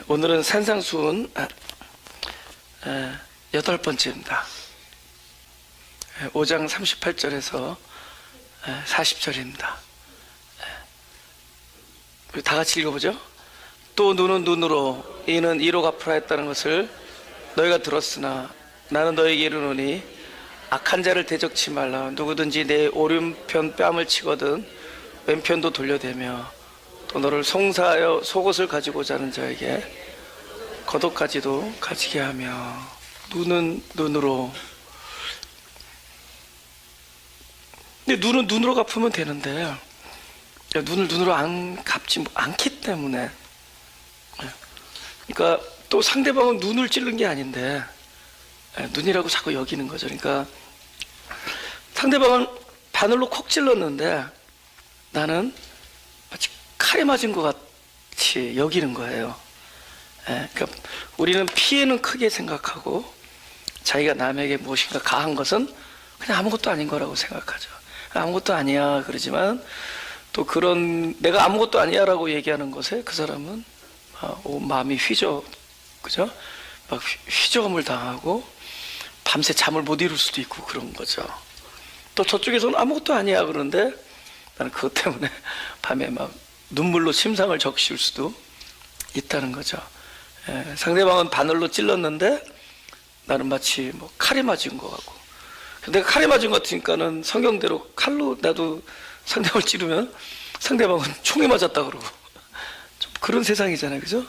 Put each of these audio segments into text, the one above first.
오늘은 산상수훈 8번째입니다. 5장 38절에서 40절입니다. 우리 다 같이 읽어보죠. 또 눈은 눈으로 이는 이로 갚으라 했다는 것을 너희가 들었으나 나는 너희에게 이르노니 악한 자를 대적치 말라. 누구든지 내 오른편 뺨을 치거든 왼편도 돌려대며 또 너를 송사하여 속옷을 가지고자 하는 자에게 겉옷까지도 가지게 하며. 눈은 눈으로. 근데 눈은 눈으로 갚으면 되는데 눈을 눈으로 안 갚지 않기 때문에, 그러니까 또 상대방은 눈을 찌른 게 아닌데 눈이라고 자꾸 여기는 거죠. 그러니까 상대방은 바늘로 콕 찔렀는데 나는 마치 칼에 맞은 것 같이 여기는 거예요. 그러니까 우리는 피해는 크게 생각하고 자기가 남에게 무엇인가 가한 것은 그냥 아무것도 아닌 거라고 생각하죠. 아무것도 아니야 그러지만 또 그런 내가 아무것도 아니야라고 얘기하는 것에 그 사람은 마음이 그죠? 막 휘저음을 당하고 밤새 잠을 못 이룰 수도 있고 그런 거죠. 또 저쪽에서는 아무것도 아니야 그러는데 나는 그것 때문에 밤에 막 눈물로 침상을 적실 수도 있다는 거죠. 상대방은 바늘로 찔렀는데 나는 마치 뭐 칼에 맞은 것 같고, 내가 칼에 맞은 것 같으니까는 성경대로 칼로 나도 상대방을 찌르면 상대방은 총에 맞았다 그러고 좀 그런 세상이잖아요, 그죠?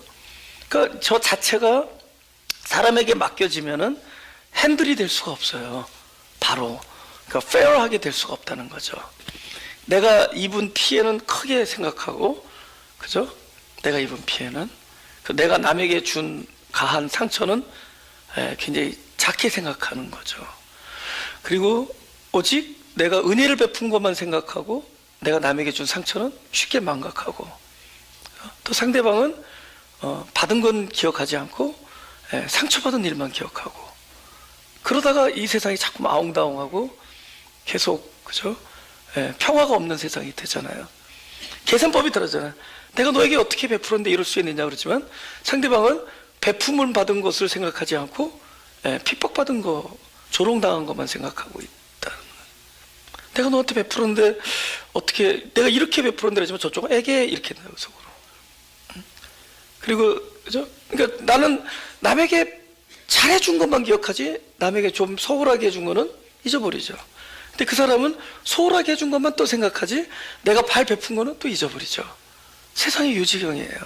그러니까 저 자체가 사람에게 맡겨지면은 핸들이 될 수가 없어요. 바로 그러니까 페어하게 될 수가 없다는 거죠. 내가 입은 피해는 크게 생각하고, 그죠? 내가 입은 피해는, 내가 남에게 준 가한 상처는 굉장히 작게 생각하는 거죠. 그리고 오직 내가 은혜를 베푼 것만 생각하고 내가 남에게 준 상처는 쉽게 망각하고, 또 상대방은 받은 건 기억하지 않고 상처받은 일만 기억하고, 그러다가 이 세상이 자꾸 아웅다웅하고 계속, 그죠? 평화가 없는 세상이 되잖아요. 계산법이 다르잖아요. 내가 너에게 어떻게 베풀었는데 이럴 수 있느냐 그러지만 상대방은 베품을 받은 것을 생각하지 않고 핍박받은 거, 조롱당한 것만 생각하고 있다는 거예요. 내가 너한테 베풀었는데 어떻게, 내가 이렇게 베풀었는데 그러지만 저쪽은 에게 이렇게 나요, 속으로. 그리고, 그죠? 그러니까 나는 남에게 잘해준 것만 기억하지 남에게 좀 소홀하게 해준 거는 잊어버리죠. 근데 그 사람은 소홀하게 해준 것만 또 생각하지 내가 발 베푼 거는 또 잊어버리죠. 세상이 유지경이에요.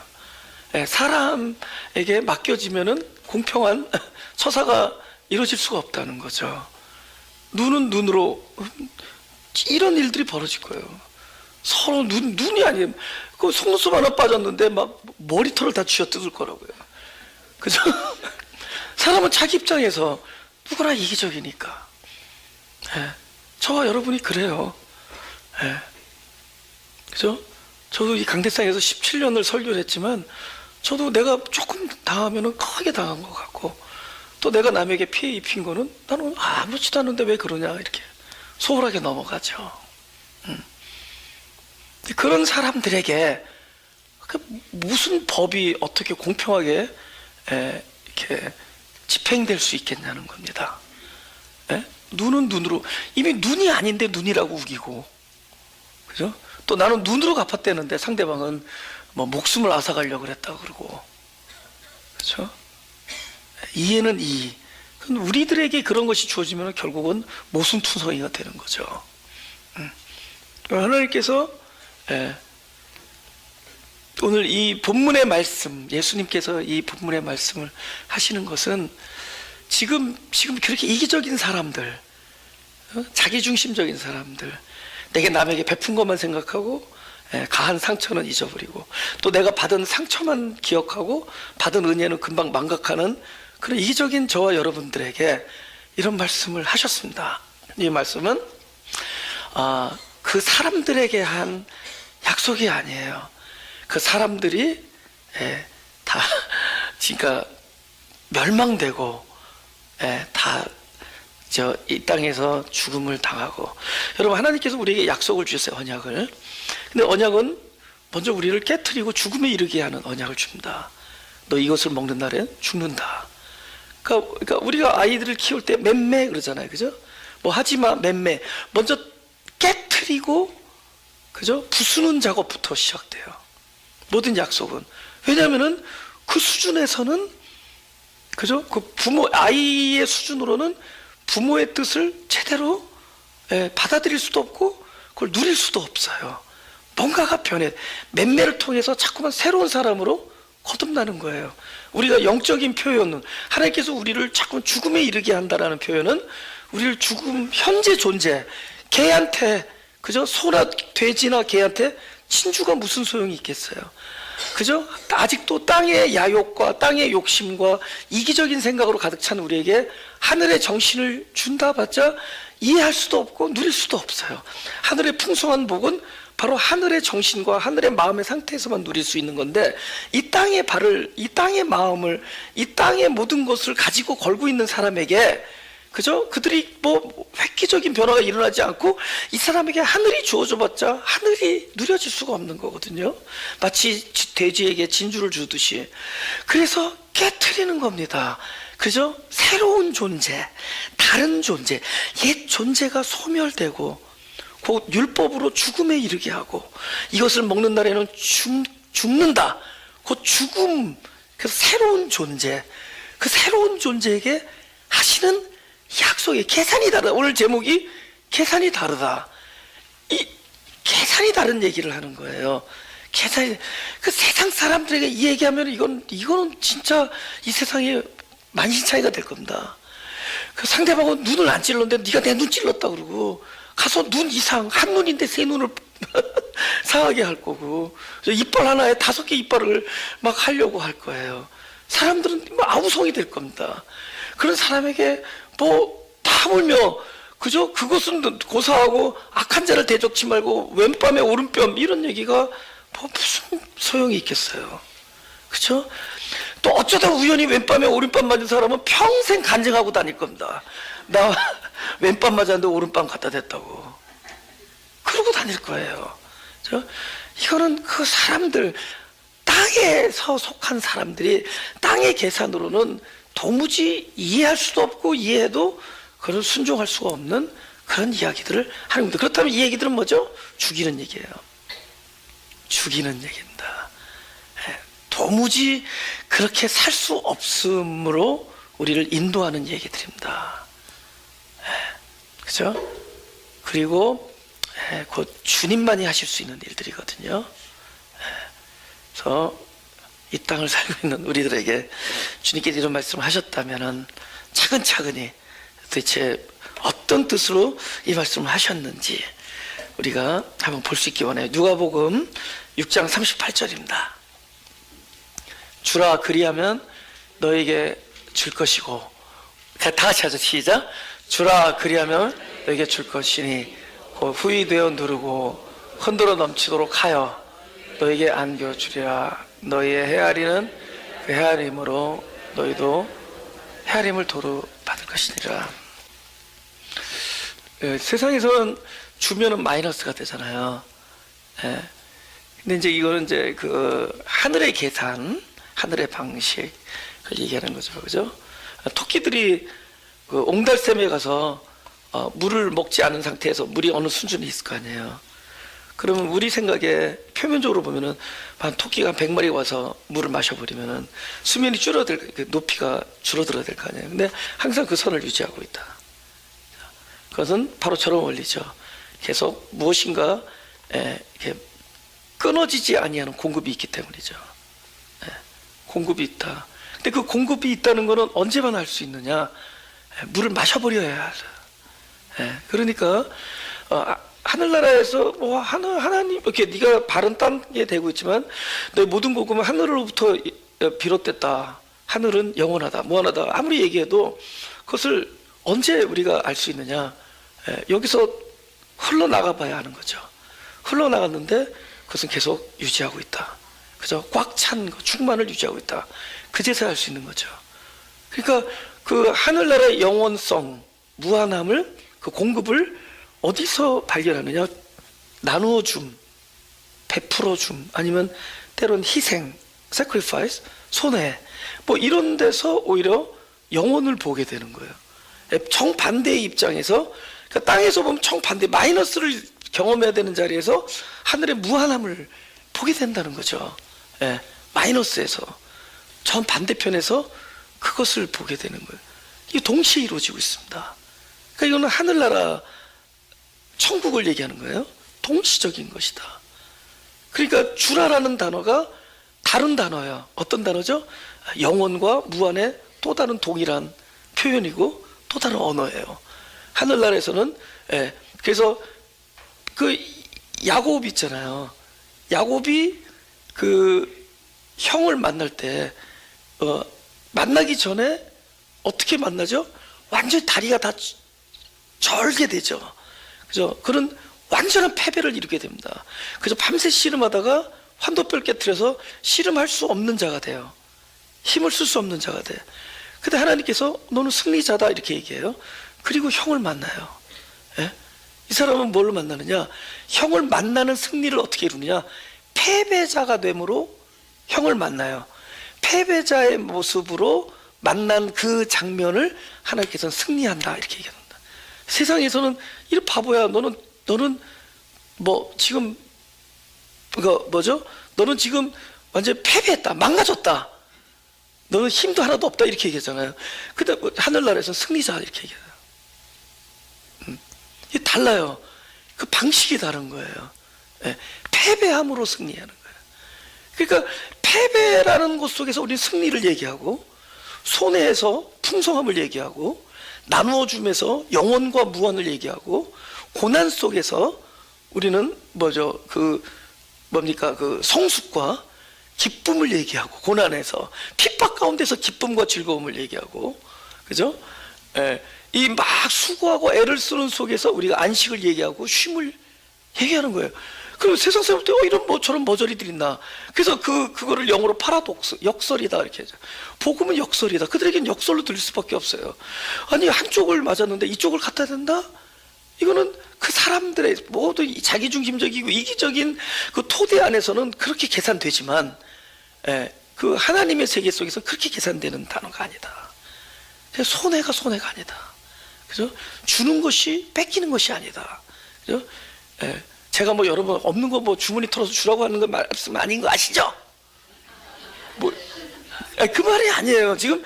사람에게 맡겨지면은 공평한 처사가 이루어질 수가 없다는 거죠. 눈은 눈으로 이런 일들이 벌어질 거예요. 서로 눈이 아니에요. 그 속눈썹 하나 빠졌는데 막 머리털을 다 쥐어뜯을 거라고요. 그죠? 사람은 자기 입장에서 누구나 이기적이니까. 저와 여러분이 그래요. 그죠? 저도 이 강대상에서 17년을 설교를 했지만 저도 내가 조금 당하면 크게 당한 것 같고, 또 내가 남에게 피해 입힌 거는 나는 아무렇지도 않은데 왜 그러냐 이렇게 소홀하게 넘어가죠. 그런 사람들에게 무슨 법이 어떻게 공평하게 이렇게 집행될 수 있겠냐는 겁니다. 눈은 눈으로, 이미 눈이 아닌데 눈이라고 우기고, 그죠? 또 나는 눈으로 갚았대는데 상대방은 뭐 목숨을 앗아가려고 그랬다고 그러고, 그죠? 이해는 이. 우리들에게 그런 것이 주어지면 결국은 모순투성이가 되는 거죠. 하나님께서 오늘 이 본문의 말씀, 예수님께서 이 본문의 말씀을 하시는 것은 지금 그렇게 이기적인 사람들, 자기중심적인 사람들, 내게 남에게 베푼 것만 생각하고 가한 상처는 잊어버리고, 또 내가 받은 상처만 기억하고 받은 은혜는 금방 망각하는 그런 이기적인 저와 여러분들에게 이런 말씀을 하셨습니다. 이 말씀은 그 사람들에게 한 약속이 아니에요. 그 사람들이 다 그러니까 멸망되고 다 이 땅에서 죽음을 당하고. 여러분, 하나님께서 우리에게 약속을 주셨어요, 언약을. 근데 언약은 먼저 우리를 깨트리고 죽음에 이르게 하는 언약을 줍니다. 너 이것을 먹는 날엔 죽는다. 그러니까 우리가 아이들을 키울 때 맴매 그러잖아요, 그죠? 뭐 하지마 맴매. 먼저 깨트리고, 그죠? 부수는 작업부터 시작돼요. 모든 약속은. 왜냐하면은 그 수준에서는, 그죠? 그 부모 아이의 수준으로는 부모의 뜻을 제대로 받아들일 수도 없고 그걸 누릴 수도 없어요. 뭔가가 변해. 맴매를 통해서 자꾸만 새로운 사람으로 거듭나는 거예요. 우리가 영적인 표현은 하나님께서 우리를 자꾸 죽음에 이르게 한다라는 표현은 우리를 죽음 현재 존재 개한테, 그죠? 소나 돼지나 개한테 친주가 무슨 소용이 있겠어요? 그죠? 아직도 땅의 야욕과 땅의 욕심과 이기적인 생각으로 가득 찬 우리에게 하늘의 정신을 준다 봤자 이해할 수도 없고 누릴 수도 없어요. 하늘의 풍성한 복은 바로 하늘의 정신과 하늘의 마음의 상태에서만 누릴 수 있는 건데, 이 땅의 발을, 이 땅의 마음을, 이 땅의 모든 것을 가지고 걸고 있는 사람에게, 그죠? 그들이 뭐 획기적인 변화가 일어나지 않고 이 사람에게 하늘이 주어져봤자 하늘이 누려질 수가 없는 거거든요. 마치 돼지에게 진주를 주듯이. 그래서 깨트리는 겁니다. 그죠? 새로운 존재, 다른 존재, 옛 존재가 소멸되고 곧 율법으로 죽음에 이르게 하고, 이것을 먹는 날에는 죽는다. 곧 죽음. 그래서 새로운 존재, 그 새로운 존재에게 하시는 약속이 계산이 다르다. 오늘 제목이 계산이 다르다. 이 계산이 다른 얘기를 하는 거예요. 계산이, 그 세상 사람들에게 이 얘기하면 이거는 진짜 이 세상에 만신창이가 될 겁니다. 그 상대방은 눈을 안 찔렀는데 네가 내 눈 찔렀다 그러고 가서 눈 이상, 한 눈인데 세 눈을 상하게 할 거고, 이빨 하나에 5개 이빨을 막 하려고 할 거예요. 사람들은 뭐 아우성이 될 겁니다. 그런 사람에게 뭐 하물며, 그죠? 그것은 고사하고 악한 자를 대적치 말고 왼뺨에 오른뺨, 이런 얘기가 뭐 무슨 소용이 있겠어요. 그죠? 또 어쩌다 우연히 왼뺨에 오른뺨 맞은 사람은 평생 간증하고 다닐 겁니다. 나 왼뺨 맞았는데 오른뺨 갖다 댔다고. 그러고 다닐 거예요. 이거는 그 사람들, 땅에서 속한 사람들이 땅의 계산으로는 도무지 이해할 수도 없고 이해해도 그걸 순종할 수가 없는 그런 이야기들을 하는 겁니다. 그렇다면 이 얘기들은 뭐죠? 죽이는 얘기예요. 죽이는 얘기입니다. 도무지 그렇게 살 수 없음으로 우리를 인도하는 얘기들입니다. 그죠? 그리고 곧 주님만이 하실 수 있는 일들이거든요. 그래서 이 땅을 살고 있는 우리들에게 주님께서 이런 말씀을 하셨다면 차근차근히 도대체 어떤 뜻으로 이 말씀을 하셨는지 우리가 한번 볼 수 있기 원해요. 누가복음 6장 38절입니다. 주라 그리하면 너에게 줄 것이고, 다 같이 하죠. 시작. 주라 그리하면 너에게 줄 것이니 후히 되어 누르고 흔들어 넘치도록 하여 너에게 안겨주리라. 너희의 헤아리는 그 헤아림으로 너희도 헤아림을 도로 받을 것이니라. 세상에서는 주면은 마이너스가 되잖아요. 근데 이제 이거는 이제 그 하늘의 계산, 하늘의 방식을 얘기하는 거죠. 그죠? 토끼들이 그 옹달샘에 가서 물을 먹지 않은 상태에서 물이 어느 수준이 있을 거 아니에요. 그러면 우리 생각에 표면적으로 보면은 한 토끼가 100마리 와서 물을 마셔버리면은 수면이 높이가 줄어들어야 될 거 아니에요. 근데 항상 그 선을 유지하고 있다. 그것은 바로 저런 원리죠. 계속 무엇인가 이렇게 끊어지지 아니하는 공급이 있기 때문이죠. 공급이 있다. 근데 그 공급이 있다는 것은 언제만 할 수 있느냐? 물을 마셔버려야 하죠. 그러니까 하늘나라에서 뭐 하나님 이렇게 네가 발은 땅에 대고 있지만 너의 모든 복음은 하늘로부터 비롯됐다. 하늘은 영원하다, 무한하다. 아무리 얘기해도 그것을 언제 우리가 알 수 있느냐? 여기서 흘러나가 봐야 하는 거죠. 흘러나갔는데 그것은 계속 유지하고 있다. 그죠? 꽉 찬 거, 충만을 유지하고 있다. 그제서야 알 수 있는 거죠. 그러니까 그 하늘나라의 영원성, 무한함을, 그 공급을 어디서 발견하느냐? 나누어 줌, 베풀어 줌, 아니면 때론 희생, sacrifice, 손해, 뭐 이런 데서 오히려 영혼을 보게 되는 거예요. 정반대의 입장에서, 그러니까 땅에서 보면 정반대 마이너스를 경험해야 되는 자리에서 하늘의 무한함을 보게 된다는 거죠. 예, 마이너스에서 전 반대편에서 그것을 보게 되는 거예요. 이게 동시에 이루어지고 있습니다. 그러니까 이거는 하늘나라 천국을 얘기하는 거예요. 동시적인 것이다. 그러니까 주라라는 단어가 다른 단어야. 어떤 단어죠? 영원과 무한의 또 다른 동일한 표현이고 또 다른 언어예요. 하늘나라에서는. 예, 그래서 그 야곱 있잖아요. 야곱이 그 형을 만날 때 만나기 전에 어떻게 만나죠? 완전히 다리가 다 절게 되죠. 그죠? 그런 완전한 패배를 이루게 됩니다. 그래서 밤새 씨름하다가 환도뼈를 깨트려서 씨름할 수 없는 자가 돼요. 힘을 쓸 수 없는 자가 돼. 근데 하나님께서 너는 승리자다 이렇게 얘기해요. 그리고 형을 만나요. 예? 이 사람은 뭘로 만나느냐? 형을 만나는 승리를 어떻게 이루느냐? 패배자가 됨으로 형을 만나요. 패배자의 모습으로 만난 그 장면을 하나님께서는 승리한다 이렇게 얘기합니다. 세상에서는 이런 바보야. 너는 뭐 지금 그거 뭐죠? 너는 지금 완전 패배했다, 망가졌다. 너는 힘도 하나도 없다 이렇게 얘기하잖아요. 근데 하늘나라에서는 승리자 이렇게 얘기해요. 이게 달라요. 그 방식이 다른 거예요. 예, 패배함으로 승리하는 거예요. 그러니까 패배라는 곳 속에서 우리는 승리를 얘기하고, 손해에서 풍성함을 얘기하고, 나누어줌에서 영원과 무한을 얘기하고, 고난 속에서 우리는 뭐죠? 그 뭡니까? 그 성숙과 기쁨을 얘기하고, 고난에서 핍박 가운데서 기쁨과 즐거움을 얘기하고, 그죠? 예, 이 막 수고하고 애를 쓰는 속에서 우리가 안식을 얘기하고 쉼을 얘기하는 거예요. 그럼 세상 사람들 이런 뭐 저런 머저리들이 있나? 그래서 그거를 영어로 파라독스, 역설이다 이렇게 하죠. 복음은 역설이다. 그들에겐 역설로 들릴 수밖에 없어요. 아니 한쪽을 맞았는데 이쪽을 갖다 댄다? 이거는 그 사람들의 모두 자기중심적이고 이기적인 그 토대 안에서는 그렇게 계산되지만, 그 하나님의 세계 속에서 그렇게 계산되는 단어가 아니다. 손해가 손해가 아니다. 그죠? 주는 것이 뺏기는 것이 아니다. 그죠? 제가 뭐 여러분 없는 거 뭐 주머니 털어서 주라고 하는 건 말씀 아닌 거 아시죠? 뭐, 그 말이 아니에요. 지금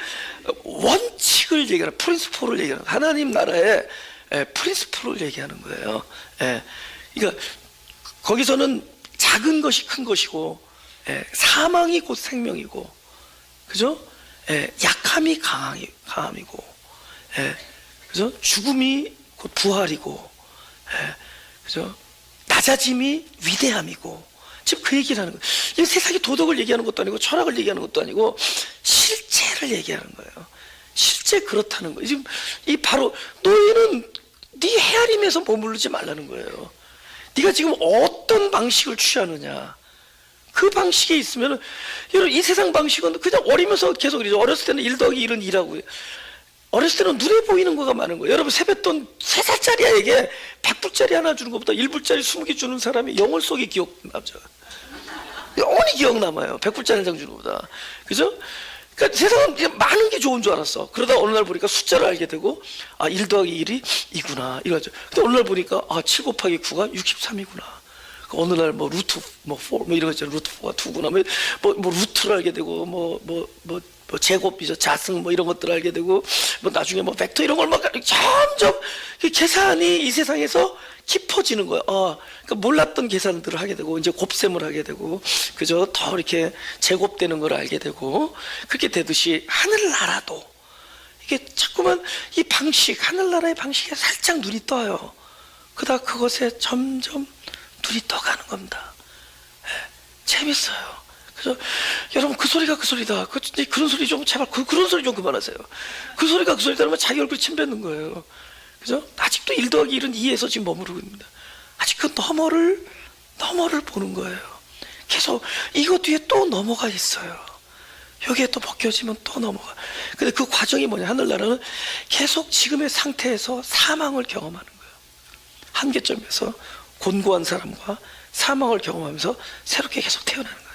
원칙을 얘기하는, 프린스플을 얘기하는, 하나님 나라의 프린스플을 얘기하는 거예요. 그러니까 거기서는 작은 것이 큰 것이고, 사망이 곧 생명이고, 그죠? 약함이 강함이고, 그죠? 죽음이 곧 부활이고, 그죠? 낮아짐이 위대함이고, 지금 그 얘기를 하는 거예요. 이 세상의 도덕을 얘기하는 것도 아니고 철학을 얘기하는 것도 아니고 실제를 얘기하는 거예요. 실제 그렇다는 거예요. 지금 이 바로 너희는 네 헤아림에서 머무르지 말라는 거예요. 네가 지금 어떤 방식을 취하느냐, 그 방식에 있으면, 여러분 이 세상 방식은 그냥 어리면서 계속 그러죠. 어렸을 때는 1 더하기 1은 2라고요. 어렸을 때는 눈에 보이는 거가 많은 거예요. 여러분 세뱃돈 3살짜리 아이에게 100불짜리 하나 주는 것보다 1불짜리 20개 주는 사람이 영혼 속에 기억남죠. 영원히 기억 남아요. 100불짜리 한 장 주는 것보다. 그죠? 그러니까 세상은 많은 게 좋은 줄 알았어. 그러다 어느 날 보니까 숫자를 알게 되고, 1 더하기 1이 2구나 이거죠. 근데 어느 날 보니까 7 곱하기 9가 63이구나. 어느 날 뭐 루트 4 뭐 이런 거 있잖아요. 루트 4가 2구나. 뭐 루트를 알게 되고 뭐 제곱이죠. 자승 뭐 이런 것들을 알게 되고, 뭐 나중에 뭐 벡터 이런 걸 막 점점 계산이 이 세상에서 깊어지는 거예요. 그러니까 몰랐던 계산들을 하게 되고, 이제 곱셈을 하게 되고, 그죠? 더 이렇게 제곱되는 걸 알게 되고, 그렇게 되듯이 하늘나라도 이게 자꾸만 이 방식, 하늘나라의 방식에 살짝 눈이 떠요. 그러다 그것에 점점 눈이 떠가는 겁니다. 재밌어요. 그래서 여러분 그 소리가 그 소리다. 그런 소리 좀 제발 그런 소리 좀 그만하세요. 그 소리가 그 소리다 면 자기 얼굴 침 뱉는 거예요. 그죠? 아직도 1 더하기 1은 2에서 지금 머무르고 있습니다. 아직 그 너머를 보는 거예요. 계속 이거 뒤에 또 넘어가 있어요. 여기에 또 벗겨지면 또 넘어가. 근데 그 과정이 뭐냐? 하늘나라는 계속 지금의 상태에서 사망을 경험하는 거예요. 한계점에서 곤고한 사람과 사망을 경험하면서 새롭게 계속 태어나는 거예요.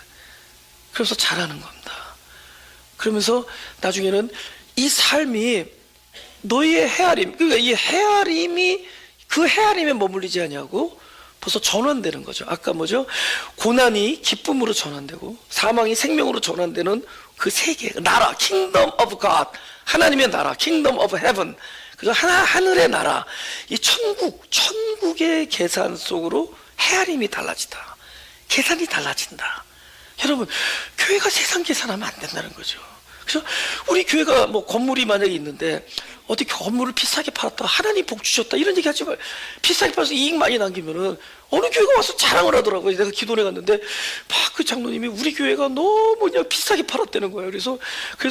그래서 자라는 겁니다. 그러면서 나중에는 이 삶이 너희의 헤아림, 그러니까 이 헤아림이 그 헤아림에 머물리지 않냐고 벌써 전환되는 거죠. 아까 뭐죠? 고난이 기쁨으로 전환되고 사망이 생명으로 전환되는 그 세계, 나라, 킹덤 오브 갓, 하나님의 나라, 킹덤 오브 헤븐, 그래서 하늘의 나라, 이 천국의 계산 속으로 헤아림이 달라지다. 계산이 달라진다. 여러분, 교회가 세상 계산하면 안 된다는 거죠. 그래서 우리 교회가 뭐 건물이 만약에 있는데 어디 건물을 비싸게 팔았다, 하나님 복 주셨다, 이런 얘기 하지 말. 비싸게 팔아서 이익 많이 남기면은 어느 교회가 와서 자랑을 하더라고요. 내가 기도해 갔는데 막 그 장로님이 우리 교회가 너무 그냥 비싸게 팔았다는 거예요. 그래서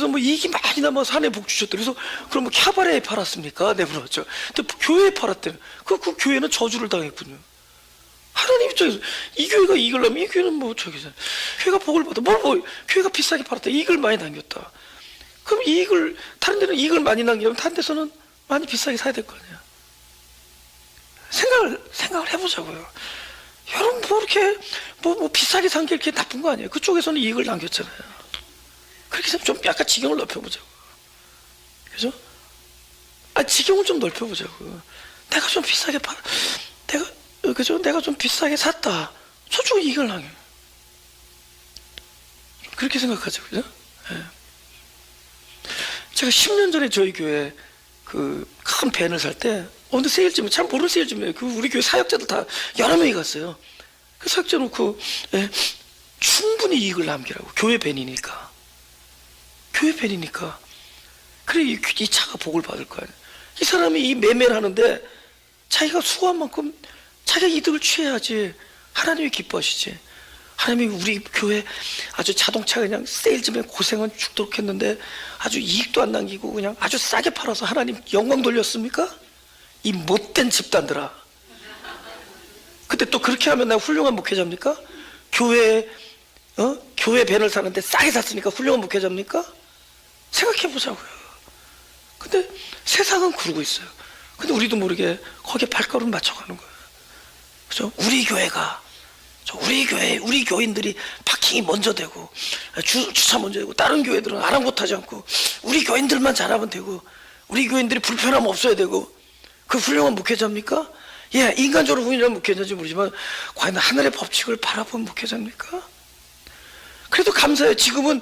뭐 이익이 많이 남아서 하나님 복 주셨다. 그래서 그럼 뭐 캬바레에 팔았습니까? 네, 물었죠. 근데 교회에 팔았대요. 그 교회는 저주를 당했군요. 하나님 입장에서 이 교회가 이익을 내면 이 교회는 뭐 교회가 복을 받아. 교회가 비싸게 팔았다, 이익을 많이 남겼다. 그럼 다른 데는 이익을 많이 남기려면 다른 데서는 많이 비싸게 사야 될 거 아니야. 생각을 해보자고요. 여러분, 뭐 이렇게 뭐 비싸게 산 게 이렇게 나쁜 거 아니에요. 그쪽에서는 이익을 남겼잖아요. 그렇게 해서 좀 약간 지경을 넓혀보자고. 그죠? 지경을 좀 넓혀보자고. 내가 좀 비싸게 내가 좀 비싸게 샀다, 저쪽 이익을 남겨. 그렇게 생각하죠. 그죠? 네. 제가 10년 전에 저희 교회 그 큰 밴을 살 때 어느 세일집에, 잘 모르는 세일집이에요. 우리 교회 사역자들 다 여러 명이 갔어요. 그 사역자 놓고 충분히 이익을 남기라고. 교회 밴이니까. 그래 이 차가 복을 받을 거 아니에요. 이 사람이 이 매매를 하는데 자기가 수고한 만큼 자기가 이득을 취해야지 하나님이 기뻐하시지. 하나님이 우리 교회 아주 자동차 그냥 세일즈맨 고생은 죽도록 했는데 아주 이익도 안 남기고 그냥 아주 싸게 팔아서 하나님 영광 돌렸습니까? 이 못된 집단들아. 근데 또 그렇게 하면 내가 훌륭한 목회자입니까? 교회 밴을 사는데 싸게 샀으니까 훌륭한 목회자입니까? 생각해 보자고요. 근데 세상은 그러고 있어요. 근데 우리도 모르게 거기에 발걸음 맞춰가는 거예요. 그죠? 우리 교인들이 파킹이 먼저 되고 주차 먼저 되고 다른 교회들은 아랑곳하지 않고 우리 교인들만 잘하면 되고 우리 교인들이 불편함 없어야 되고, 그 훌륭한 목회자입니까? 예, 인간적으로 훌륭한 목회자인지 모르지만 과연 하늘의 법칙을 바라본 목회자입니까? 그래도 감사해요. 지금은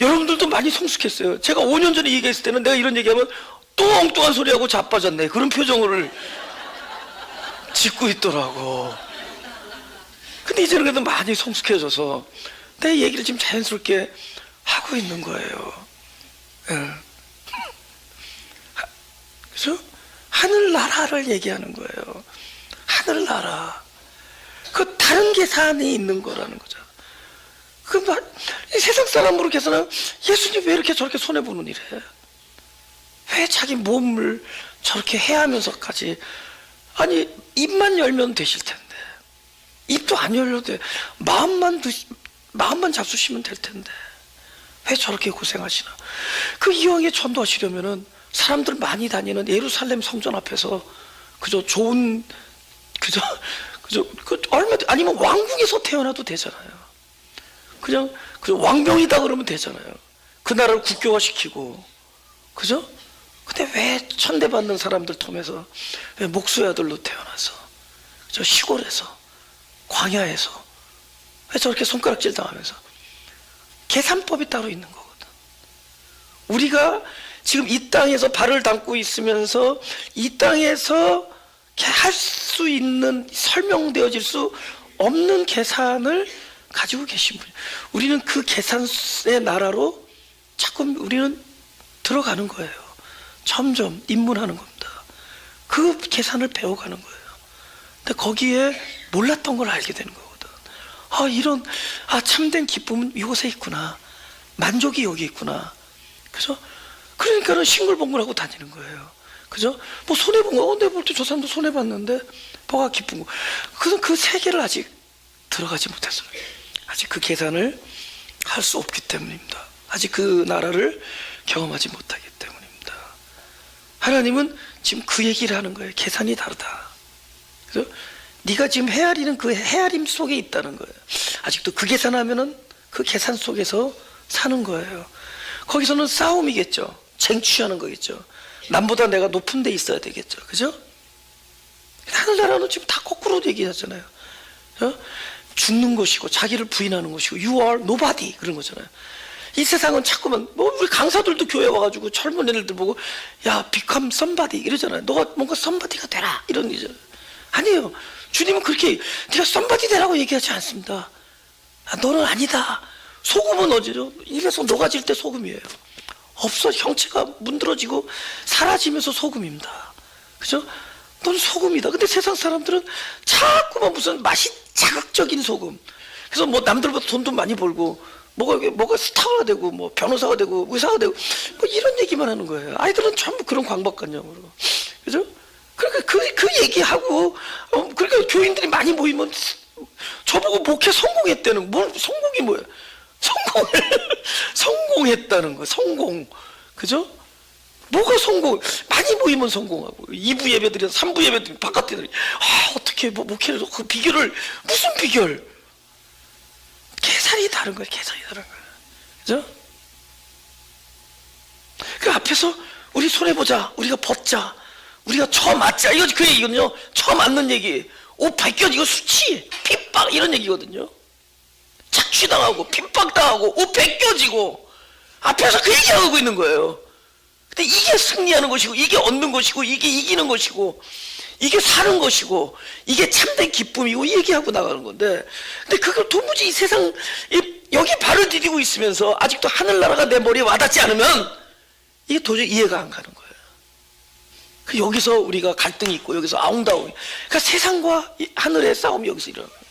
여러분들도 많이 성숙했어요. 제가 5년 전에 얘기했을 때는 내가 이런 얘기하면 또 엉뚱한 소리하고 자빠졌네, 그런 표정을 짓고 있더라고. 근데 이제는 그래도 많이 성숙해져서 내 얘기를 지금 자연스럽게 하고 있는 거예요. 예. 그죠? 하늘나라를 얘기하는 거예요. 하늘나라. 그 다른 계산이 있는 거라는 거죠. 세상 사람으로 계산하면 예수님 왜 이렇게 저렇게 손해보는 일에, 왜 자기 몸을 저렇게 해하면서까지, 아니 입만 열면 되실 텐데, 입도 안 열려도 돼. 마음만 잡수시면 될 텐데 왜 저렇게 고생하시나. 그 이왕에 전도하시려면은 사람들 많이 다니는 예루살렘 성전 앞에서 아니면 왕궁에서 태어나도 되잖아요. 그냥 왕병이다 그러면 되잖아요. 그 나라를 국교화시키고. 그죠? 근데 왜 천대받는 사람들 통해서 왜 목수의 아들로 태어나서 시골에서 광야에서 왜 저렇게 손가락질 당하면서. 계산법이 따로 있는 거거든. 우리가 지금 이 땅에서 발을 담고 있으면서 이 땅에서 할 수 있는, 설명되어질 수 없는 계산을 가지고 계신 분이에요. 우리는 그 계산의 나라로 자꾸 우리는 들어가는 거예요. 점점 입문하는 겁니다. 그 계산을 배워가는 거예요. 근데 거기에 몰랐던 걸 알게 되는 거거든. 참된 기쁨은 이곳에 있구나. 만족이 여기 있구나. 그죠? 그러니까는 싱글벙글하고 다니는 거예요. 그죠? 뭐 손해본 거, 내가 볼 때 저 사람도 손해봤는데 뭐가 기쁜 거. 그 세계를 아직 들어가지 못했어요. 아직 그 계산을 할 수 없기 때문입니다. 아직 그 나라를 경험하지 못하기 때문입니다. 하나님은 지금 그 얘기를 하는 거예요. 계산이 다르다. 그죠? 네가 지금 헤아리는 그 헤아림 속에 있다는 거예요. 아직도 그 계산하면은 그 계산 속에서 사는 거예요. 거기서는 싸움이겠죠. 쟁취하는 거겠죠. 남보다 내가 높은 데 있어야 되겠죠. 그죠? 하늘나라는 지금 다 거꾸로 얘기하잖아요. 죽는 것이고 자기를 부인하는 것이고 you are nobody 그런 거잖아요. 이 세상은 자꾸만 뭐 우리 강사들도 교회 와가지고 젊은 애들 보고 야 become somebody 이러잖아요. 너가 뭔가 somebody가 되라 이런 얘기잖아요. 아니에요. 주님은 그렇게 네가 somebody 되라고 얘기하지 않습니다. 너는 아니다. 소금은 어디죠? 입에서 녹아질 때 소금이에요. 없어. 형체가 문드러지고 사라지면서 소금입니다. 그죠? 넌 소금이다. 근데 세상 사람들은 자꾸만 무슨 맛이 자극적인 소금. 그래서 뭐 남들보다 돈도 많이 벌고 뭐가 스타가 되고 뭐 변호사가 되고 의사가 되고 뭐 이런 얘기만 하는 거예요. 아이들은 전부 그런 강박관념으로. 그죠? 그러니까 그 얘기하고 그러니까 교인들이 많이 모이면 저보고 목회 성공했다는 뭘 성공이 뭐예요? 성공했다는 거. 성공. 그죠? 뭐가 성공? 많이 모이면 성공하고 2부 예배드려서 3부 예배드리면 바깥에 들이 어떻게 뭐 목회를 그 비결을 무슨 비결? 계산이 다른 거예요. 계산이 다른 거예요. 그죠? 그 앞에서 우리 손해보자. 우리가 벗자. 우리가 처맞자. 이거 그 얘기거든요. 처맞는 얘기. 옷 벗겨. 이거 수치. 핍박 이런 얘기거든요. 착취당하고 핍박당하고 옷 벗겨지고 앞에서 그 얘기하고 있는 거예요. 근데 이게 승리하는 것이고 이게 얻는 것이고 이게 이기는 것이고 이게 사는 것이고 이게 참된 기쁨이고 얘기하고 나가는 건데 근데 그걸 도무지 이 세상 여기 발을 디디고 있으면서 아직도 하늘나라가 내 머리에 와닿지 않으면 이게 도저히 이해가 안 가는 거예요. 그 여기서 우리가 갈등이 있고 여기서 아웅다웅 그러니까 세상과 하늘의 싸움이 여기서 일어나요.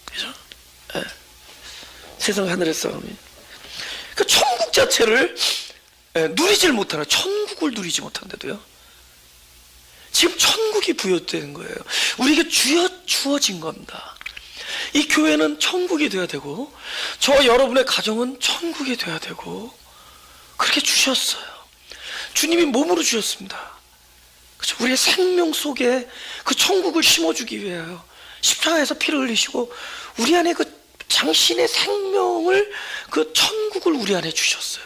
그죠? 네. 세상 하늘의 싸움이 그 천국 자체를 누리질 못하나 천국을 누리지 못한데도요. 지금 천국이 부여되는 거예요. 우리에게 주어진 겁니다. 이 교회는 천국이 돼야 되고 저 여러분의 가정은 천국이 돼야 되고 그렇게 주셨어요. 주님이 몸으로 주셨습니다. 그렇죠? 우리의 생명 속에 그 천국을 심어주기 위하여 십자가에서 피를 흘리시고 우리 안에 그 당신의 생명을 그 천국을 우리 안에 주셨어요.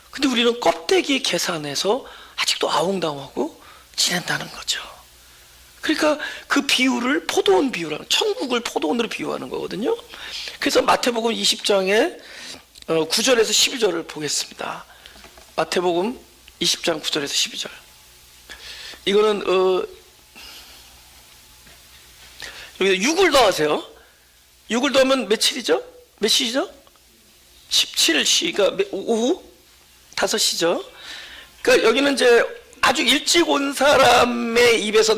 근데 우리는 껍데기 계산해서 아직도 아웅다웅하고 지낸다는 거죠. 그러니까 그 비유를 포도원 비유라는 천국을 포도원으로 비유하는 거거든요. 그래서 마태복음 20장에 9절에서 12절을 보겠습니다. 마태복음 20장 9절에서 12절. 이거는 여기 6을 더하세요. 6을 더하면 며칠이죠? 몇 시죠? 17시가 오후 5시죠. 그러니까 여기는 이제 아주 일찍 온 사람의 입에서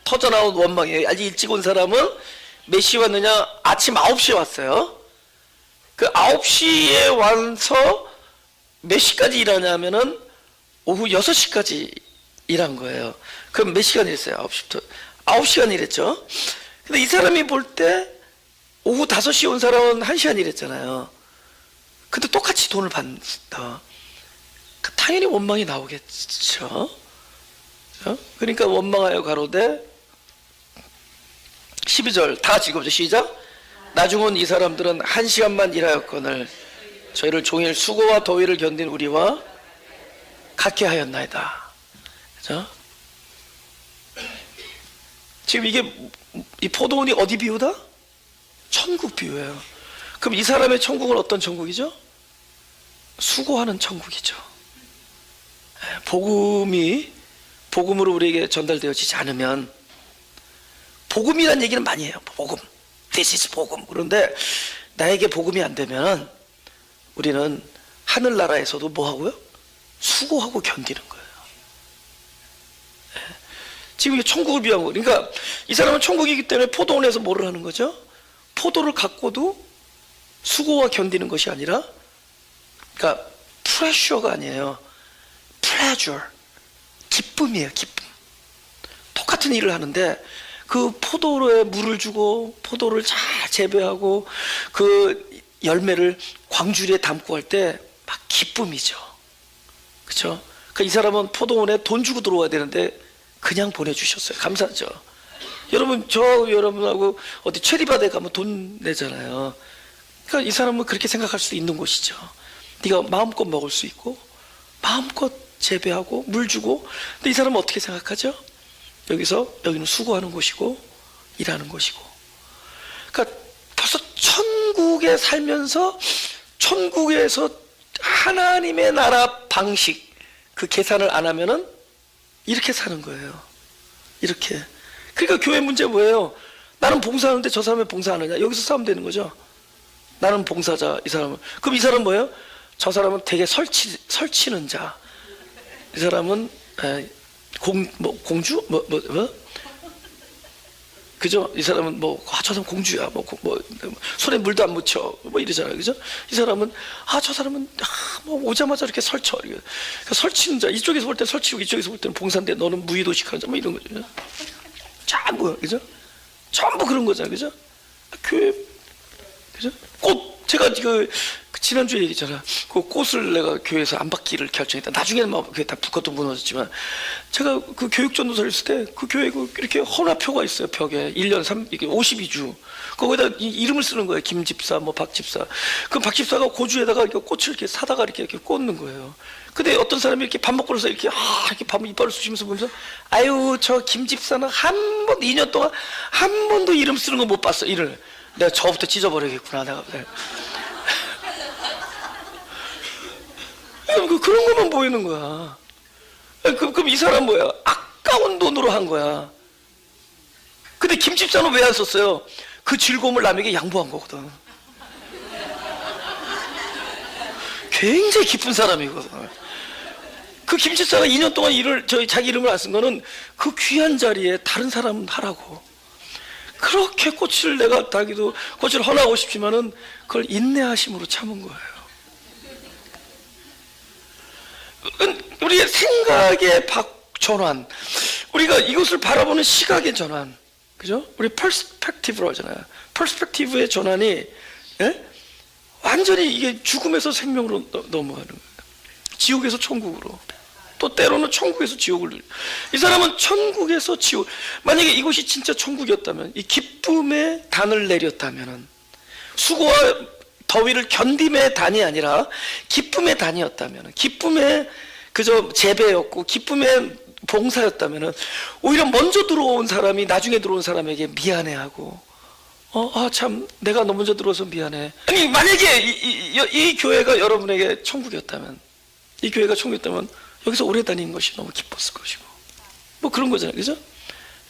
터져나온 원망이에요. 아주 일찍 온 사람은 몇 시에 왔느냐? 아침 9시에 왔어요. 그 9시에 와서 몇 시까지 일하냐면은 오후 6시까지 일한 거예요. 그럼 몇 시간 일했어요? 9시부터 9시간 일했죠. 근데 이 사람이 볼 때 오후 5시에 온 사람은 1시간 일했잖아요. 근데 똑같이 돈을 받는다. 당연히 원망이 나오겠죠. 그러니까 원망하여 가로되 12절 다 같이 읽어보죠. 시작. 나중은 이 사람들은 1시간만 일하였거늘 저희를 종일 수고와 더위를 견딘 우리와 같게 하였나이다. 그죠? 지금 이게 이 포도원이 어디 비유다? 천국 비유예요. 그럼 이 사람의 천국은 어떤 천국이죠? 수고하는 천국이죠. 복음으로 우리에게 전달되어지지 않으면 복음이란 얘기는 많이 해요. 복음. This is 복음. 그런데 나에게 복음이 안 되면 우리는 하늘나라에서도 뭐 하고요? 수고하고 견디는 거예요. 지금 이게 천국을 비유한 거예요. 그러니까 이 사람은 천국이기 때문에 포도원에서 뭐를 하는 거죠? 포도를 갖고도 수고와 견디는 것이 아니라 그러니까 프레셔가 아니에요. pleasure. 기쁨이에요. 기쁨. 똑같은 일을 하는데 그 포도에 물을 주고 포도를 잘 재배하고 그 열매를 광주리에 담고 할 때 막 기쁨이죠. 그렇죠? 그러니까 이 사람은 포도원에 돈 주고 들어와야 되는데 그냥 보내주셨어요. 감사하죠. 여러분 여러분하고 어디 체리바다에 가면 돈 내잖아요. 그러니까 이 사람은 그렇게 생각할 수도 있는 곳이죠. 네가 마음껏 먹을 수 있고 마음껏 재배하고 물 주고. 근데 이 사람은 어떻게 생각하죠? 여기는 수고하는 곳이고 일하는 곳이고. 그러니까 벌써 천국에 살면서 천국에서 하나님의 나라 방식, 그 계산을 안 하면은 이렇게 사는 거예요. 이렇게. 그러니까 교회 문제 뭐예요? 나는 봉사하는데 저 사람은 봉사 안 하냐? 여기서 싸우면 되는 거죠. 나는 봉사자, 이 사람은. 그럼 이 사람은 뭐예요? 저 사람은 되게 설치는 자. 이 사람은 공주? 그죠? 이 사람은 저 사람 공주야. 손에 물도 안 묻혀. 이러잖아요. 그죠? 이 사람은, 저 사람은, 오자마자 이렇게 설쳐. 그러니까 설치는 자. 이쪽에서 볼 때 설치고, 이쪽에서 볼 때는 봉사인데 너는 무의도식하는 자. 이런 거죠. 전부, 그죠? 전부 그런 거잖아요. 그죠? 교회, 그죠? 꽃, 제가 지난주에 얘기했잖아. 그 꽃을 내가 교회에서 안 받기를 결정했다. 나중에는 그게 다 그것도 무너졌지만, 제가 그 교육전도사를 했을 때 그 교회에 이렇게 헌화표가 있어요. 벽에 1년 이게 52주 거기다 이름을 쓰는 거예요. 김집사, 박집사. 그 박집사가 고주에다가 이렇게 꽃을 이렇게 사다가 이렇게 꽂는 거예요. 근데 어떤 사람이 이렇게 밥 먹고 나서 이렇게 밥 이빨을 쑤시면서 보면서, 아유, 저 김집사는 2년 동안 한 번도 이름 쓰는 거 못 봤어. 이를 내가 저부터 찢어버리겠구나. 내가. 그런 것만 보이는 거야. 그럼 이 사람 뭐야? 아까운 돈으로 한 거야. 근데 김집사는 왜 안 썼어요? 그 즐거움을 남에게 양보한 거거든. 굉장히 기쁜 사람이거든. 그 김집사가 2년 동안 자기 이름을 안 쓴 거는 그 귀한 자리에 다른 사람 하라고. 그렇게 꽃을 내가 달기도 꽃을 헌하고 싶지만은 그걸 인내하심으로 참은 거예요. 우리의 생각의 전환, 우리가 이것을 바라보는 시각의 전환, 그죠? 우리 퍼스펙티브로 하잖아요. 퍼스펙티브의 전환이, 완전히 이게 죽음에서 생명으로 넘어가는 거예요. 지옥에서 천국으로. 또 때로는 천국에서 지옥을. 이 사람은 천국에서 지옥. 만약에 이곳이 진짜 천국이었다면, 이 기쁨의 단을 내렸다면은, 수고와 더위를 견딤의 단이 아니라 기쁨의 단이었다면, 기쁨의 그저 재배였고 기쁨의 봉사였다면, 오히려 먼저 들어온 사람이 나중에 들어온 사람에게 미안해하고, 참 내가 너 먼저 들어와서 미안해. 아니, 만약에 이 교회가 여러분에게 천국이었다면, 이 교회가 천국이었다면 여기서 오래 다니는 것이 너무 기뻤을 것이고, 그런 거잖아요. 그죠?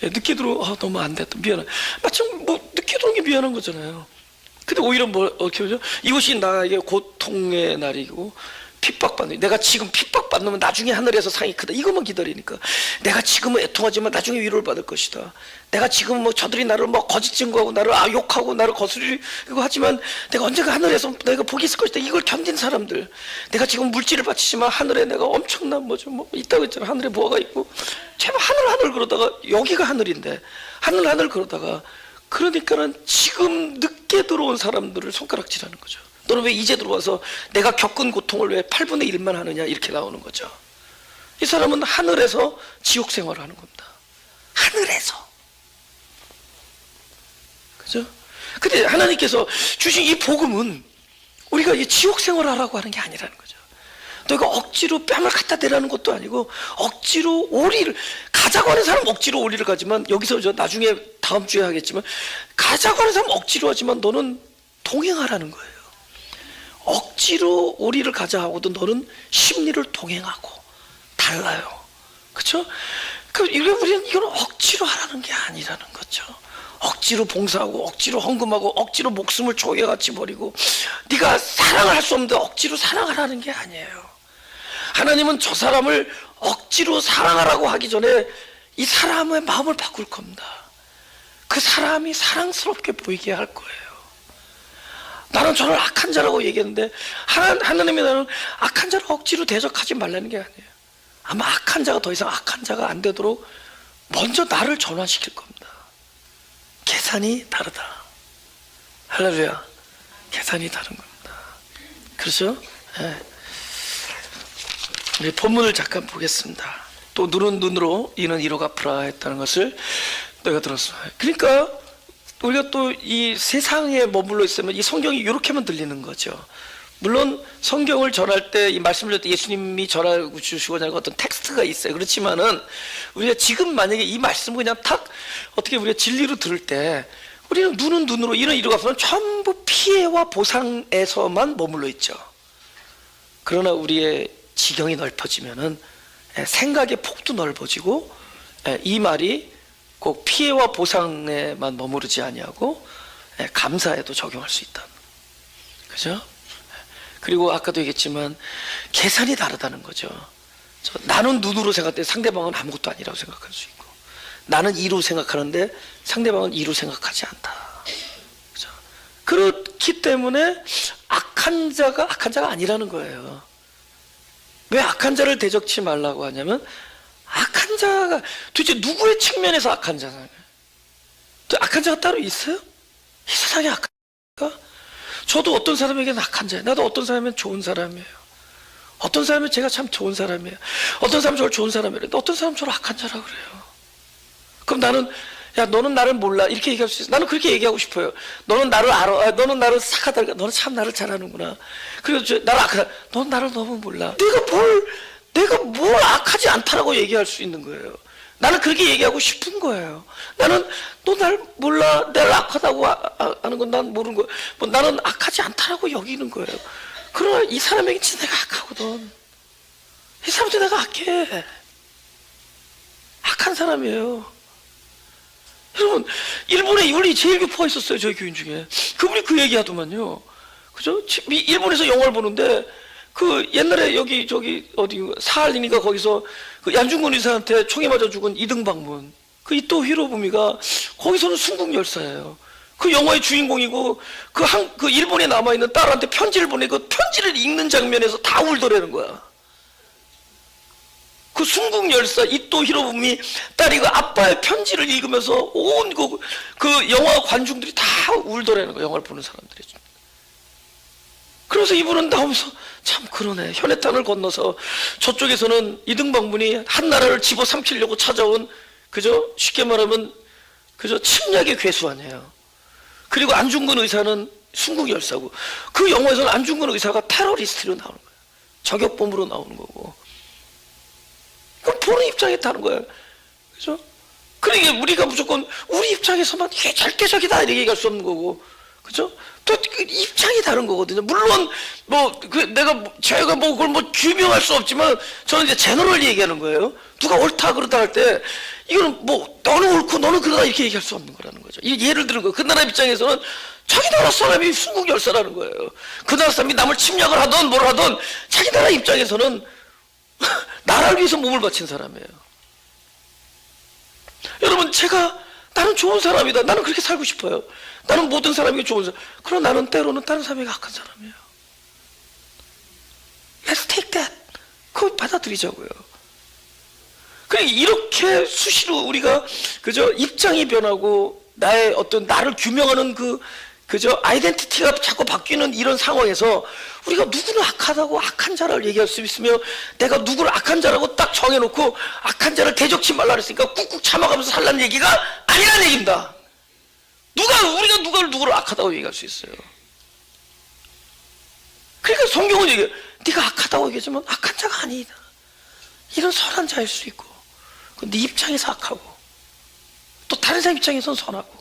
늦게 너무 안 됐다, 미안해. 마침 늦게 들어온 게 미안한 거잖아요. 근데 오히려 어떻게 보죠? 이것이 나에게 고통의 날이고 핍박받는, 내가 지금 핍박받는 나중에 하늘에서 상이 크다, 이것만 기다리니까. 내가 지금은 애통하지만 나중에 위로를 받을 것이다. 내가 지금 저들이 나를 거짓 증거하고 나를 욕하고 나를 거스리고 하지만 내가 언젠가 하늘에서 내가 복이 있을 것이다, 이걸 견딘 사람들. 내가 지금 물질을 바치지만 하늘에 내가 엄청난 있다고 했잖아. 하늘에 뭐가 있고, 제발 하늘 그러다가 여기가 하늘인데 하늘 그러다가, 그러니까는 지금 늦게 들어온 사람들을 손가락질하는 거죠. 너는 왜 이제 들어와서 내가 겪은 고통을 왜 8분의 1만 하느냐, 이렇게 나오는 거죠. 이 사람은 하늘에서 지옥 생활을 하는 겁니다. 하늘에서. 그죠? 근데 하나님께서 주신 이 복음은 우리가 이 지옥 생활을 하라고 하는 게 아니라는 거죠. 너희가 억지로 뺨을 갖다 대라는 것도 아니고, 억지로 오리를 가자고 하는 사람은 억지로 오리를 가지만, 여기서 나중에 다음 주에 하겠지만, 가자고 하는 사람은 억지로 하지만 너는 동행하라는 거예요. 억지로 오리를 가자 하고도 너는 심리를 동행하고 달라요. 그렇죠? 우리는 이건 억지로 하라는 게 아니라는 거죠. 억지로 봉사하고 억지로 헌금하고 억지로 목숨을 조개같이 버리고 네가 사랑을 할 수 없는데 억지로 사랑하라는 게 아니에요. 하나님은 저 사람을 억지로 사랑하라고 하기 전에 이 사람의 마음을 바꿀 겁니다. 그 사람이 사랑스럽게 보이게 할 거예요. 나는 저를 악한 자라고 얘기했는데 하나님이 나는 악한 자를 억지로 대적하지 말라는 게 아니에요. 아마 악한 자가 더 이상 악한 자가 안 되도록 먼저 나를 전환시킬 겁니다. 계산이 다르다. 할렐루야. 계산이 다른 겁니다. 그렇죠? 네. 우리 본문을 잠깐 보겠습니다. 또 눈은 눈으로 이는 이로 갚으라 했다는 것을 내가 들었어요. 그러니까 우리가 또 이 세상에 머물러 있으면 이 성경이 이렇게만 들리는 거죠. 물론 성경을 전할 때, 이 말씀을 전할 때 예수님이 전하고 주시고자 하는 어떤 텍스트가 있어요. 그렇지만은 우리가 지금 만약에 이 말씀을 그냥 탁 어떻게 우리가 진리로 들을 때, 우리는 눈은 눈으로, 이는 이로 갚으면 전부 피해와 보상에서만 머물러 있죠. 그러나 우리의 지경이 넓어지면은 생각의 폭도 넓어지고, 이 말이 꼭 피해와 보상에만 머무르지 아니하고 감사에도 적용할 수 있다. 그죠? 그리고 아까도 얘기했지만 계산이 다르다는 거죠. 나는 눈으로 생각할 때 상대방은 아무것도 아니라고 생각할 수 있고, 나는 이로 생각하는데 상대방은 이로 생각하지 않다. 그죠? 그렇기 때문에 악한 자가 아니라는 거예요. 왜 악한 자를 대적치 말라고 하냐면, 악한 자가 도대체 누구의 측면에서 악한 자냐? 악한 자가 따로 있어요? 이 세상에 악한 자가? 저도 어떤 사람에게는 악한 자예요. 나도 어떤 사람은 좋은 사람이에요. 어떤 사람은 제가 참 좋은 사람이에요. 어떤 사람은 저를 좋은 사람이에요. 어떤 사람은 저를 악한 자라고 그래요. 그럼 나는, 야, 너는 나를 몰라, 이렇게 얘기할 수 있어. 나는 그렇게 얘기하고 싶어요. 너는 나를 알아. 너는 나를 착하다. 너는 참 나를 잘하는구나. 그리고 나를 악하다. 너는 나를 너무 몰라. 내가 뭘 악하지 않다라고 얘기할 수 있는 거예요. 나는 그렇게 얘기하고 싶은 거예요. 나는 너 날 몰라, 나를 악하다고 하는 건 난 모르는 거예요. 뭐 나는 악하지 않다라고 여기는 거예요. 그러나 이 사람에게 진짜 내가 악하거든. 이 사람도 내가 악해. 악한 사람이에요. 여러분, 일본에 우리 제일교포가 있었어요. 저희 교인 중에. 그분이 그 얘기하더만요. 그죠? 일본에서 영화를 보는데, 그 옛날에 여기 어디 사할린인가 거기서 그 얀중근 의사한테 총에 맞아 죽은 이등방문, 그 이토 히로부미가 거기서는 순국 열사예요. 그 영화의 주인공이고, 그 일본에 남아 있는 딸한테 편지를 보내고 편지를 읽는 장면에서 다 울더라는 거야. 그 순국 열사 이토 히로부미 딸이 그 아빠의 편지를 읽으면서 온 그 영화 관중들이 다 울더라는 거야. 영화를 보는 사람들이. 그래서 이분은 나오면서 참 그러네. 현해탄을 건너서 저쪽에서는 이등방문이 한 나라를 집어삼키려고 찾아온, 그저 쉽게 말하면 그저 침략의 괴수 아니에요. 그리고 안중근 의사는 순국 열사고, 그 영화에서는 안중근 의사가 테러리스트로 나오는 거예요. 저격범으로 나오는 거고. 그럼 보는 입장에 다른 거예요. 그죠? 그러니까 우리가 무조건 우리 입장에서만 이게 절대적이다 이렇게 얘기할 수 없는 거고. 그죠? 또 입장이 다른 거거든요. 물론 제가 그걸 규명할 수 없지만, 저는 이제 제너럴 얘기하는 거예요. 누가 옳다 그러다 할 때, 이거는 너는 옳고 너는 그러다 이렇게 얘기할 수 없는 거라는 거죠. 예를 들은 거예요. 그 나라 입장에서는 자기 나라 사람이 순국 열사라는 거예요. 그 나라 사람이 남을 침략을 하던 뭘 하던 자기 나라 입장에서는 나라를 위해서 몸을 바친 사람이에요. 여러분, 나는 좋은 사람이다. 나는 그렇게 살고 싶어요. 나는 모든 사람에게 좋은 사람. 그러나 나는 때로는 다른 사람에게 악한 사람이에요. Let's take that. 그걸 받아들이자고요. 그러니까 이렇게 수시로 우리가 그저 입장이 변하고 나의 어떤 나를 규명하는 그저 아이덴티티가 자꾸 바뀌는 이런 상황에서 우리가 누구는 악하다고 악한 자를 얘기할 수 있으며, 내가 누구를 악한 자라고 딱 정해놓고 악한 자를 대적치 말라 그랬으니까 꾹꾹 참아가면서 살라는 얘기가 아니라는 얘기입니다. 우리가 누구를 악하다고 얘기할 수 있어요? 그러니까 성경은 얘기해요. 네가 악하다고 얘기하지만 악한 자가 아니다. 이런 선한 자일 수 있고, 네 입장에서 악하고, 또 다른 사람 입장에서는 선하고,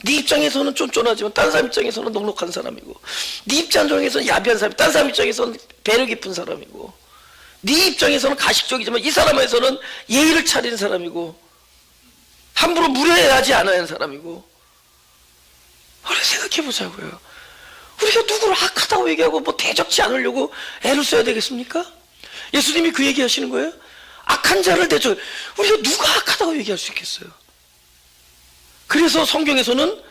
네 입장에서는 쫀쫀하지만 다른 사람 입장에서는 넉넉한 사람이고, 네 입장에서는 야비한 사람, 다른 사람 입장에서는 배려 깊은 사람이고, 네 입장에서는 가식적이지만 이 사람에서는 예의를 차리는 사람이고, 함부로 무례하지 않아야 하는 사람이고. 우리 생각해 보자고요. 우리가 누구를 악하다고 얘기하고 대적지 않으려고 애를 써야 되겠습니까? 예수님이 그 얘기 하시는 거예요? 악한 자를 대적, 우리가 누가 악하다고 얘기할 수 있겠어요? 그래서 성경에서는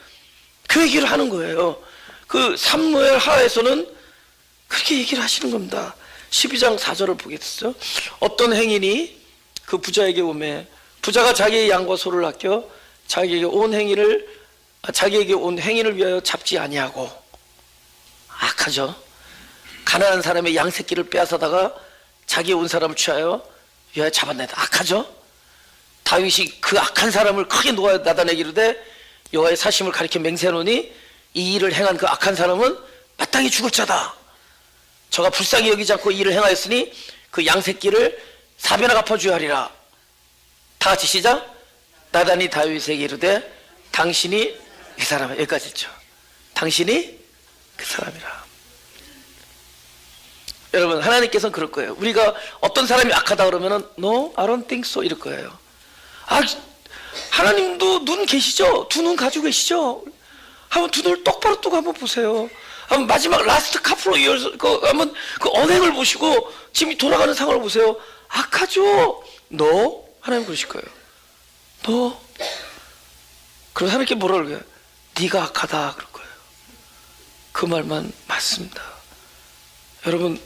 그 얘기를 하는 거예요. 그 사무엘 하에서는 그렇게 얘기를 하시는 겁니다. 12장 4절을 보겠어요. 어떤 행인이 그 부자에게 오매, 부자가 자기의 양과 소를 아껴 자기에게 온 행인을 위하여 잡지 아니하고, 악하죠. 가난한 사람의 양 새끼를 빼앗아다가 자기의 온 사람을 취하여 위하여 잡아내다. 악하죠. 다윗이 그 악한 사람을 크게 나다내기로 돼 여호와의 사심을 가리켜 맹세하노니 이 일을 행한 그 악한 사람은 마땅히 죽을 자다. 저가 불쌍히 여기지 않고 이 일을 행하였으니 그 양새끼를 사배나 갚아줘야 하리라. 다 같이 시작. 나단이 다윗에게 이르되 당신이 그 사람이야. 여기까지 있죠. 당신이 그 사람이라. 여러분, 하나님께서는 그럴 거예요. 우리가 어떤 사람이 악하다 그러면은 No, I don't think so 이럴 거예요. 아, 하나님도 눈 계시죠? 두 눈 가지고 계시죠? 한번 두 눈을 똑바로 뜨고 한번 보세요. 한번 마지막 라스트 카프로 이어서 한번 그 언행을 보시고 지금 돌아가는 상황을 보세요. 악하죠? No? 하나님 그러실 거예요. No? 그래서 하나님께 뭐라 그래요? 네가 악하다 그럴 거예요. 그 말만 맞습니다. 여러분,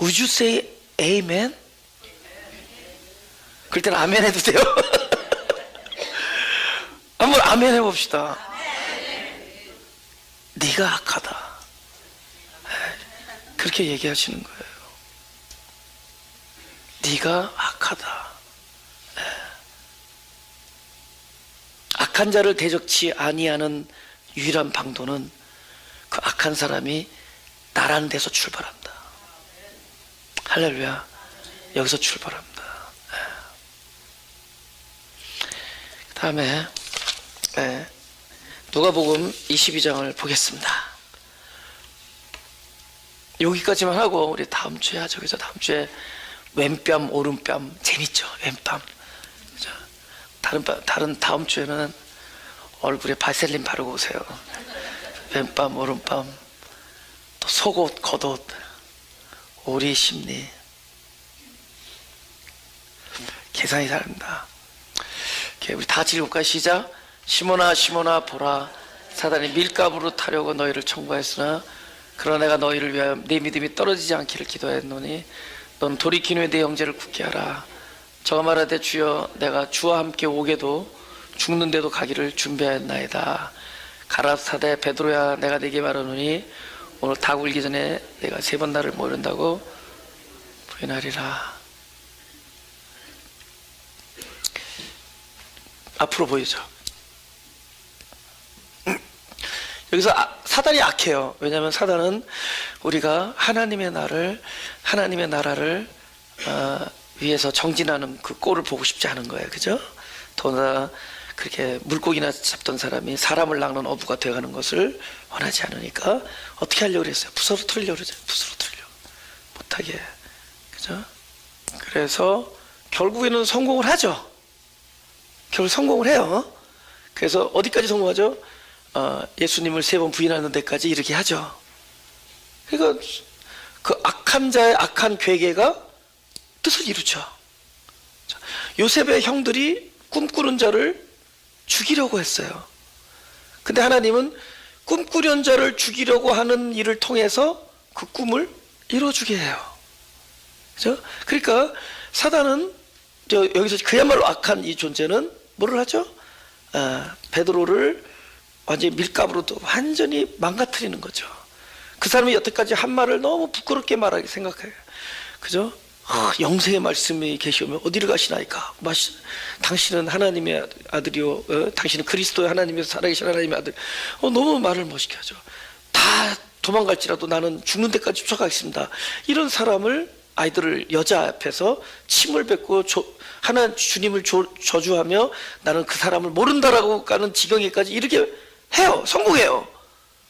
would you say amen? 그럴 때는 아멘 해도 돼요. 한번 아멘 해봅시다. 네가 악하다. 그렇게 얘기하시는 거예요. 네가 악하다. 악한 자를 대적치 아니하는 유일한 방도는 그 악한 사람이 나라는 데서 출발한다. 할렐루야. 여기서 출발합니다. 그 다음에 누가복음 22장을 보겠습니다. 여기까지만 하고 우리 다음 주에 하죠. 그래서 다음 주에 왼뺨 오른뺨 재밌죠. 왼뺨. 다른 다음 주에는 얼굴에 바셀린 바르고 오세요. 왼뺨 오른뺨, 또 속옷 겉옷, 오리 심리. 계산이 다릅니다. 우리 다 같이 읽을까요? 시작. 시몬아 시몬아 보라, 사단이 밀가부로 타려고 너희를 청구했으나 그러나 내가 너희를 위하여 네 믿음이 떨어지지 않기를 기도했노니 넌 돌이킨 후에 네 형제를 굳게 하라. 저가 말하되 주여 내가 주와 함께 오게도 죽는데도 가기를 준비하였나이다. 가라사대 베드로야 내가 네게 말하노니 오늘 닭 울기 전에 내가 3번 나를 모른다고 부인하리라. 앞으로 보이죠. 여기서 사단이 악해요. 왜냐하면 사단은 우리가 하나님의 나라를 위해서 정진하는 그 꼴을 보고 싶지 않은 거예요. 그죠? 더나 그렇게 물고기나 잡던 사람이 사람을 낚는 어부가 되어가는 것을 원하지 않으니까 어떻게 하려고 그랬어요? 부서뜨리려고 그러죠. 부서뜨리려고 못하게. 그죠? 그래서 결국에는 성공을 하죠. 결국 성공을 해요. 그래서 어디까지 성공하죠? 예수님을 3번 부인하는 데까지 이렇게 하죠. 그러니까 그 악한 자의 악한 괴계가 뜻을 이루죠. 요셉의 형들이 꿈꾸는 자를 죽이려고 했어요. 근데 하나님은 꿈꾸려는 자를 죽이려고 하는 일을 통해서 그 꿈을 이루어주게 해요. 그죠? 그러니까 사단은 여기서 그야말로 악한 이 존재는 뭐를 하죠? 베드로를 완전히 밀가부로 또 완전히 망가뜨리는 거죠. 그 사람이 여태까지 한 말을 너무 부끄럽게 말하게 생각해요. 그죠? 영생의 말씀이 계시오면 어디를 가시나이까? 당신은 하나님의 아들이요, 당신은 그리스도의 하나님의 살아계신 하나님의 아들. 너무 말을 멋있게 하죠. 다 도망갈지라도 나는 죽는 데까지 쫓아가겠습니다. 이런 사람을 아이들을 여자 앞에서 침을 뱉고 주님을 저주하며 나는 그 사람을 모른다라고 가는 지경에까지 이렇게 해요. 성공해요.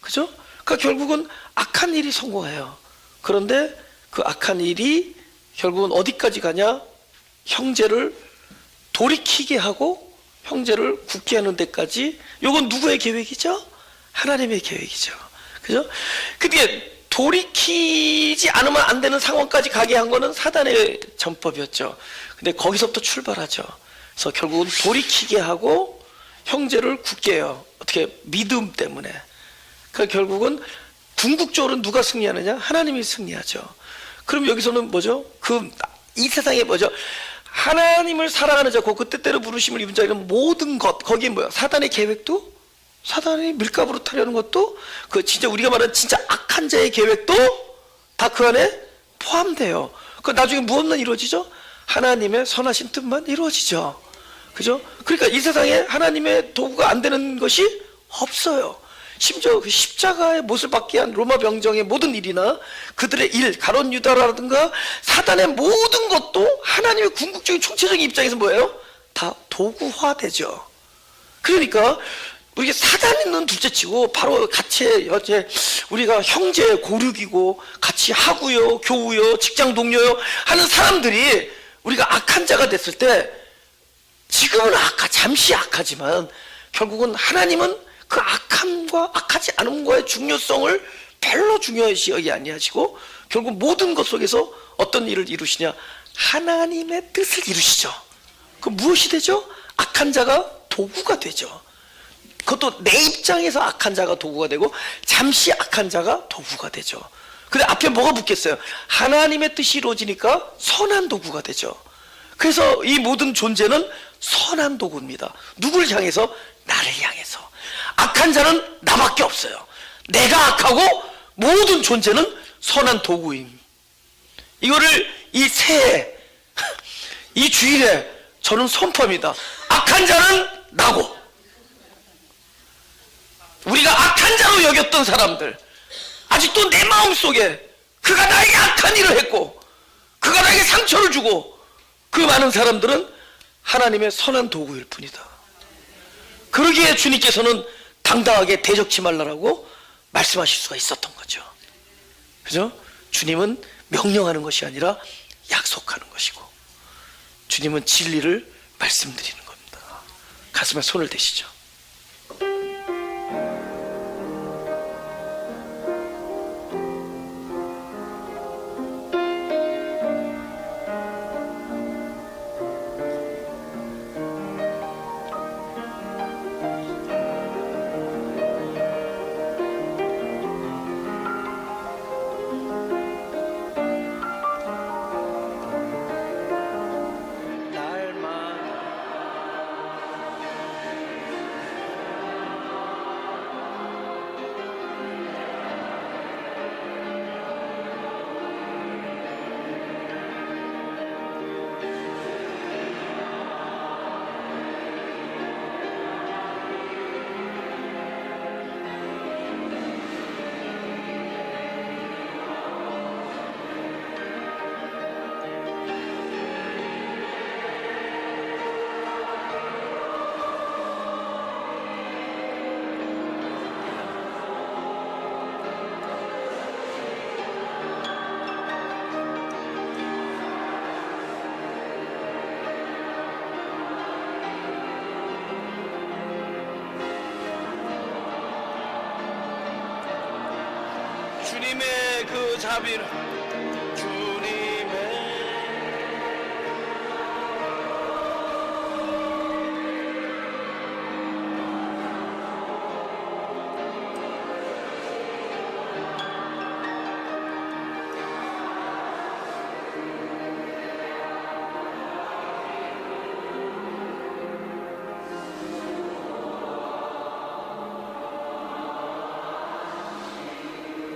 그죠? 그러니까 결국은 악한 일이 성공해요. 그런데 그 악한 일이 결국은 어디까지 가냐? 형제를 돌이키게 하고 형제를 굳게 하는 데까지. 이건 누구의 계획이죠? 하나님의 계획이죠. 그죠? 근데 돌이키지 않으면 안 되는 상황까지 가게 한 거는 사단의 전법이었죠. 근데 거기서부터 출발하죠. 그래서 결국은 돌이키게 하고 형제를 굳게 해요. 어떻게? 믿음 때문에. 그러니까 결국은 궁극적으로 누가 승리하느냐? 하나님이 승리하죠. 그럼 여기서는 뭐죠? 이 세상에 뭐죠? 하나님을 사랑하는 자, 그 뜻대로 부르심을 입은 자는 모든 것, 거기에 뭐야? 사단의 계획도, 사단이 밀가부로 타려는 것도, 진짜 우리가 말하는 진짜 악한 자의 계획도 다 그 안에 포함돼요. 그 나중에 무엇만 이루어지죠? 하나님의 선하신 뜻만 이루어지죠. 그죠? 그러니까 이 세상에 하나님의 도구가 안 되는 것이 없어요. 심지어 그 십자가의 못을 받게 한 로마 병정의 모든 일이나 그들의 일, 가룟 유다라든가 사단의 모든 것도 하나님의 궁극적인 총체적인 입장에서 뭐예요? 다 도구화되죠. 그러니까 우리가 사단은 둘째치고 바로 같이 여제 우리가 형제 고륙이고 같이 하고요, 교우요, 직장 동료요 하는 사람들이 우리가 악한 자가 됐을 때 지금은 잠시 악하지만 결국은 하나님은 그 악함과 악하지 않음과의 중요성을 별로 중요시 여기 아니하시고 결국 모든 것 속에서 어떤 일을 이루시냐? 하나님의 뜻을 이루시죠. 그 무엇이 되죠? 악한 자가 도구가 되죠. 그것도 내 입장에서 악한 자가 도구가 되고 잠시 악한 자가 도구가 되죠. 근데 앞에 뭐가 붙겠어요? 하나님의 뜻이 이루어지니까 선한 도구가 되죠. 그래서 이 모든 존재는 선한 도구입니다. 누굴 향해서? 나를 향해서. 악한 자는 나밖에 없어요. 내가 악하고 모든 존재는 선한 도구임. 이거를 이 새해, 이 주일에 저는 선포합니다. 악한 자는 나고, 우리가 악한 자로 여겼던 사람들, 아직도 내 마음속에 그가 나에게 악한 일을 했고 그가 나에게 상처를 주고 그 많은 사람들은 하나님의 선한 도구일 뿐이다. 그러기에 주님께서는 당당하게 대적치 말라라고 말씀하실 수가 있었던 거죠. 그죠? 주님은 명령하는 것이 아니라 약속하는 것이고 주님은 진리를 말씀드리는 겁니다. 가슴에 손을 대시죠. 주님의 그 자비를 주님의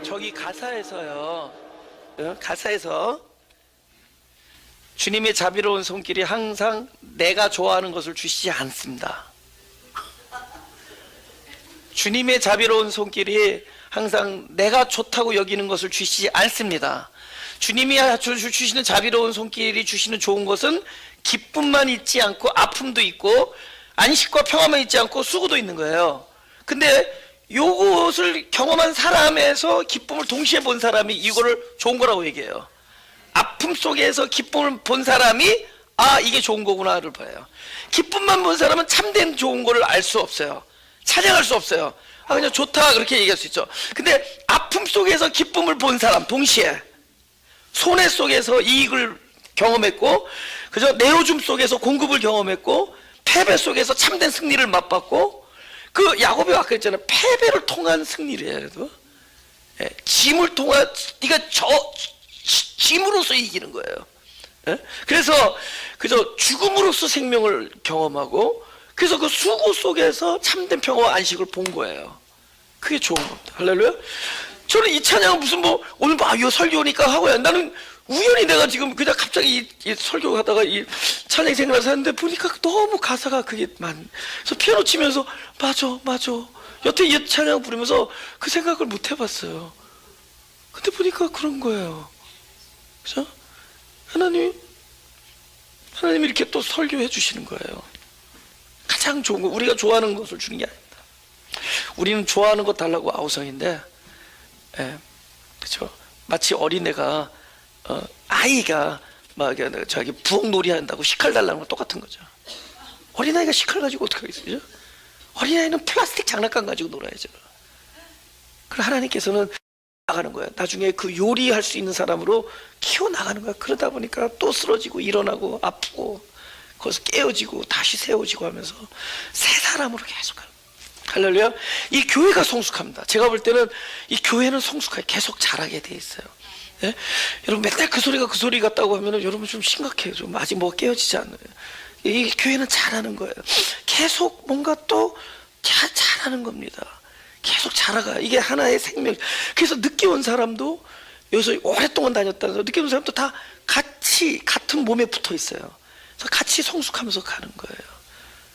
저기 가사에서요, 가사에서 주님의 자비로운 손길이 항상 내가 좋아하는 것을 주시지 않습니다. 주님의 자비로운 손길이 항상 내가 좋다고 여기는 것을 주시지 않습니다. 주님이 주시는 자비로운 손길이 주시는 좋은 것은 기쁨만 있지 않고 아픔도 있고 안식과 평화만 있지 않고 수고도 있는 거예요. 근데 요것을 경험한 사람에서 기쁨을 동시에 본 사람이 이거를 좋은 거라고 얘기해요. 아픔 속에서 기쁨을 본 사람이 아 이게 좋은 거구나를 봐요. 기쁨만 본 사람은 참된 좋은 거를 알 수 없어요. 찬양할 수 없어요. 아 그냥 좋다 그렇게 얘기할 수 있죠. 근데 아픔 속에서 기쁨을 본 사람 동시에 손해 속에서 이익을 경험했고 그저 내어줌 속에서 공급을 경험했고 패배 속에서 참된 승리를 맛봤고 그 야곱이 아까 했잖아요. 패배를 통한 승리래요. 예, 짐을 통한 네가 짐으로써 이기는 거예요. 예? 그래서 그저 죽음으로써 생명을 경험하고 그래서 그 수고 속에서 참된 평화와 안식을 본 거예요. 그게 좋은 겁니다. 할렐루야. 저는 이 찬양은 무슨 뭐 오늘 뭐 이거 설교니까 하고요. 나는 우연히 내가 지금 그냥 갑자기 이 설교하다가 이 찬양이 생각나서 했는데 보니까 너무 가사가 그게 그래서 피아노 치면서 맞아 여태 이 찬양 부르면서 그 생각을 못 해봤어요. 근데 보니까 그런 거예요. 그죠? 하나님이 이렇게 또 설교해 주시는 거예요. 가장 좋은 거, 우리가 좋아하는 것을 주는 게 아닙니다. 우리는 좋아하는 것 달라고 아우성인데, 그렇죠? 마치 어린애가 아이가 막 저기 부엌놀이 한다고 식칼 달라는 거 똑같은 거죠. 어린아이가 식칼 가지고 어떻게 하겠어요? 어린아이는 플라스틱 장난감 가지고 놀아야죠. 그럼 하나님께서는 나가는 거예요. 나중에 그 요리할 수 있는 사람으로 키워 나가는 거야. 그러다 보니까 또 쓰러지고 일어나고 아프고 거기서 깨어지고 다시 세워지고 하면서 새 사람으로 계속 가는 거예요. 할렐루야. 이 교회가 성숙합니다. 제가 볼 때는 이 교회는 성숙하게 계속 자라게 돼 있어요. 예? 여러분 맨날 그 소리 같다고 하면은 여러분 좀 심각해요. 좀 아직 뭐가 깨어지지 않아요. 이 교회는 잘하는 거예요. 계속 뭔가 또 잘하는 겁니다. 계속 자라가. 이게 하나의 생명. 그래서 늦게 온 사람도 여기서 오랫동안 다녔다는 늦게 온 사람도 다 같이 같은 몸에 붙어 있어요. 그래서 같이 성숙하면서 가는 거예요.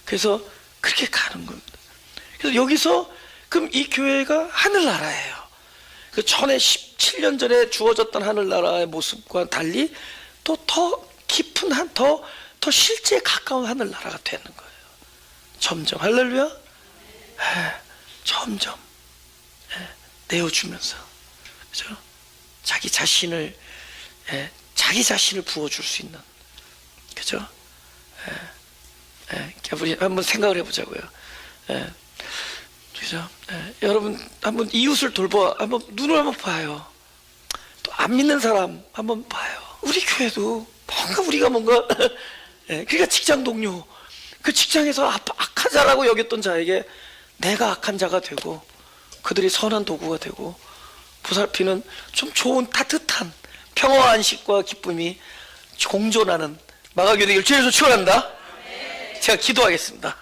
그래서 그렇게 가는 겁니다. 그래서 여기서 그럼 이 교회가 하늘나라예요. 그 전에 17년 전에 주어졌던 하늘나라의 모습과 달리 또 더 깊은 더 실제에 가까운 하늘나라가 되는 거예요. 점점. 할렐루야. 점점 내어주면서, 그죠? 자기 자신을 부어줄 수 있는, 그죠? 우리 한번 생각을 해보자고요. 그죠? 여러분 한번 이웃을 돌봐, 한번 눈을 한번 봐요. 또 안 믿는 사람 한번 봐요. 우리 교회도 우리가 뭔가 그러니까 직장 동료, 그 직장에서 악한 자라고 여겼던 자에게 내가 악한 자가 되고 그들이 선한 도구가 되고 보살피는 좀 좋은 따뜻한 평화와 안식과 기쁨이 공존하는 마가교회 되기를 주님으로 축원합니다. 제가 기도하겠습니다.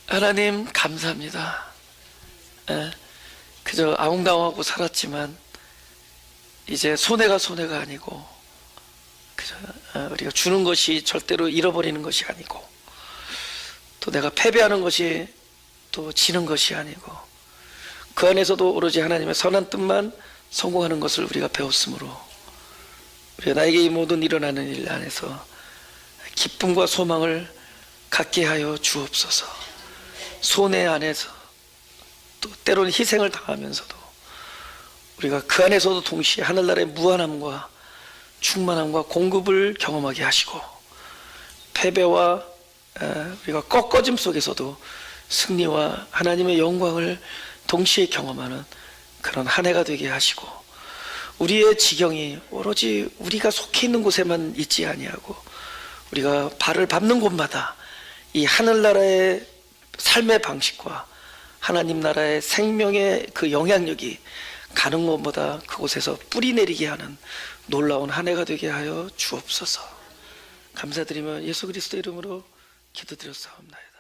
하나님 감사합니다. 그저 아웅다웅하고 살았지만 이제 손해가 아니고, 그저 우리가 주는 것이 절대로 잃어버리는 것이 아니고, 또 내가 패배하는 것이 또 지는 것이 아니고, 그 안에서도 오로지 하나님의 선한 뜻만 성공하는 것을 우리가 배웠으므로 우리가 나에게 이 모든 일어나는 일 안에서 기쁨과 소망을 갖게 하여 주옵소서. 손해 안에서 또 때로는 희생을 당하면서도 우리가 그 안에서도 동시에 하늘나라의 무한함과 충만함과 공급을 경험하게 하시고, 패배와 우리가 꺾어짐 속에서도 승리와 하나님의 영광을 동시에 경험하는 그런 한 해가 되게 하시고, 우리의 지경이 오로지 우리가 속해 있는 곳에만 있지 아니하고 우리가 발을 밟는 곳마다 이 하늘나라의 삶의 방식과 하나님 나라의 생명의 그 영향력이 가는 것보다 그곳에서 뿌리 내리게 하는 놀라운 한 해가 되게 하여 주옵소서. 감사드리며 예수 그리스도 이름으로 기도드렸사옵나이다.